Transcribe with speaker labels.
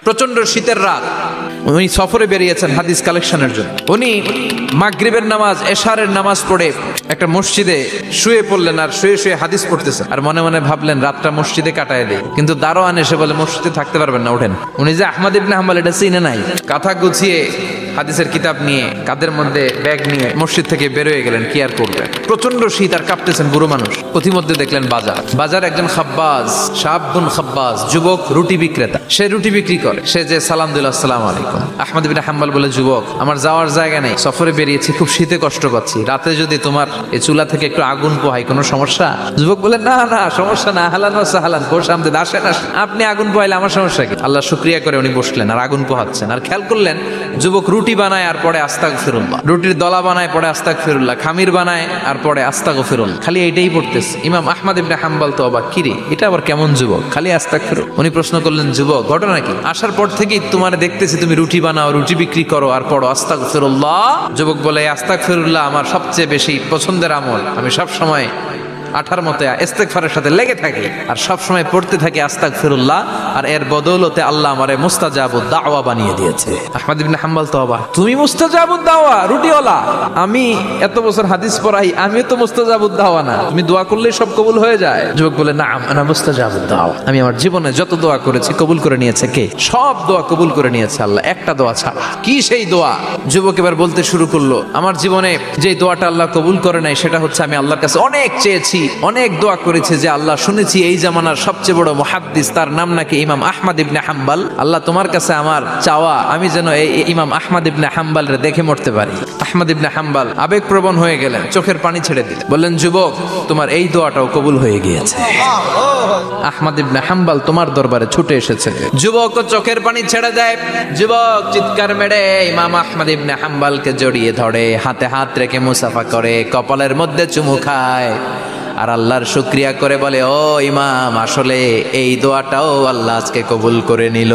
Speaker 1: প্রচন্ড শীতের রাত, উনি সফরে বেরিয়েছেন হাদিস কালেকশনের জন্য। উনি মাগরিবের নামাজ, এশারের নামাজ পড়ে একটা মসজিদে শুয়ে পড়লেন, আর শুয়ে শুয়ে হাদিস পড়তেছেন, আর মনে মনে ভাবলেন রাতটা মসজিদে কাটায় দেয়। কিন্তু দারোয়ান এসে বলে মসজিদে থাকতে পারবেন না, ওঠেন। উনি যে আহমদ ইবনে হাম্বল এটা চিনে নাই, কাঁথা গুছিয়ে হাদিসের কিতাব নিয়ে কাঁধের মধ্যে ব্যাগ নিয়ে মসজিদ থেকে বেরোয় গেলেন। কি আর করবেন, প্রচন্ড শীত, আর কাঁপতেছেন বুড়ো মানুষ। পথিমধ্যে দেখলেন বাজার একজন খাব্বাজ, শাবুন খাব্বাজ, যুবক রুটি বিক্রেতা, সে রুটি বিক্রি করে। সে যে সালাম দিল, আসসালামু আলাইকুম। আহমদ ইবনে হাম্বল বলে, যুবক আমার যাওয়ার জায়গা নেই, সফরে বেরিয়েছি, খুব শীতে কষ্ট পাচ্ছি, রাতে যদি তোমার এই চুলা থেকে একটু আগুন পোহাই কোনো সমস্যা? যুবক বলে, না না সমস্যা না, আহলান ওয়া সাহলান, কোষ আমদেদ, আসেন আসেন, আপনি আগুন পোহাইলে আমার সমস্যা কি? আল্লাহ শুকরিয়া করে উনি বসলেন আর আগুন পোহাচ্ছেন। আর খেয়াল করলেন যুবক রুটি বানায় আর পরে আস্তাগফিরুল্লাহ, রুটির দলা বানায় পরে আস্তাগফিরুল্লাহ, খামির বানায় আর পরে আস্তাগফিরুল্লাহ, খালি এইটাই পড়তেছে। ইমাম আহমদ ইবনে হাম্বল তো অবাক, কিরে এটা আবার কেমন যুবক, খালি আস্তাগফিরুল্লাহ। উনি প্রশ্ন করলেন, যুবক ঘটনা কি? আসার পর থেকেই তোমার দেখতেছি তুমি রুটি বানাও, রুটি বিক্রি করো আর পড়ো আস্তাগফিরুল্লাহ। যুবক বলে, আস্তাগফিরুল্লাহ আমার সবচেয়ে বেশি পছন্দের আমল, আমি সব সময় আঠার মতে ইস্তেগফারের সাথে লেগে থাকি আর সব সময় পড়তে থাকি আস্তাগফিরুল্লাহ, আর এর বদৌলতে আল্লাহ আমারে মুস্তাজাবুদ দাওয়া বানিয়ে দিয়েছে। আহমদ ইবনে হাম্বল তো অবাক, তুমি মুস্তাজাবুদ দাওয়া, রুটিওয়ালা? আমি এত বছর হাদিস পড়াই, আমিও তো মুস্তাজাবুদ দাওয়া না, তুমি দোয়া করলেই সব কবুল হয়ে যায়? যুবক বলে, না আনা মুস্তাজাবুদ দাওয়া, আমি আমার জীবনে যত দোয়া করেছি কবুল করে নিয়েছে কে? সব দোয়া কবুল করে নিয়েছে আল্লাহ, একটা দোয়া ছাড়া। কি সেই দোয়া? যুবক এবার বলতে শুরু করলো, আমার জীবনে যে দোয়াটা আল্লাহ কবুল করে নাই সেটা হচ্ছে আমি আল্লাহর কাছে অনেক চেয়েছি, অনেক দোয়া করেছে যে আল্লাহ, শুনেছি এই জামানার সবচেয়ে বড় মুহাদ্দিস, তার নাম নাকি ইমাম আহমদ ইবনে হাম্বল, আল্লাহ তোমার কাছে আমার চাওয়া আমি যেন এই ইমাম আহমদ ইবনে হাম্বলরে দেখে মরতে পারি। আহমদ ইবনে হাম্বল আবেগপ্রবণ হয়ে গেলেন, চোখের পানি ছেড়ে দিলেন, বললেন, যুবক তোমার এই দোয়াটাও কবুল হয়ে গিয়েছে, আহমদ ইবনে হাম্বল তোমার দরবারে ছুটে এসেছে। যুবক চোখের পানি ছেড়ে দেয়, যুবক চিৎকার মেরে ইমাম আহমদ ইবনে হাম্বলকে জড়িয়ে ধরে, হাতে হাত রেখে মুসাফা করে, কপালের মধ্যে চুমু খায় আর আল্লাহর শুকরিয়া করে বলে, ও ইমাম, আসলে এই দোয়াটাও আল্লাহ আজকে কবুল করে নিল।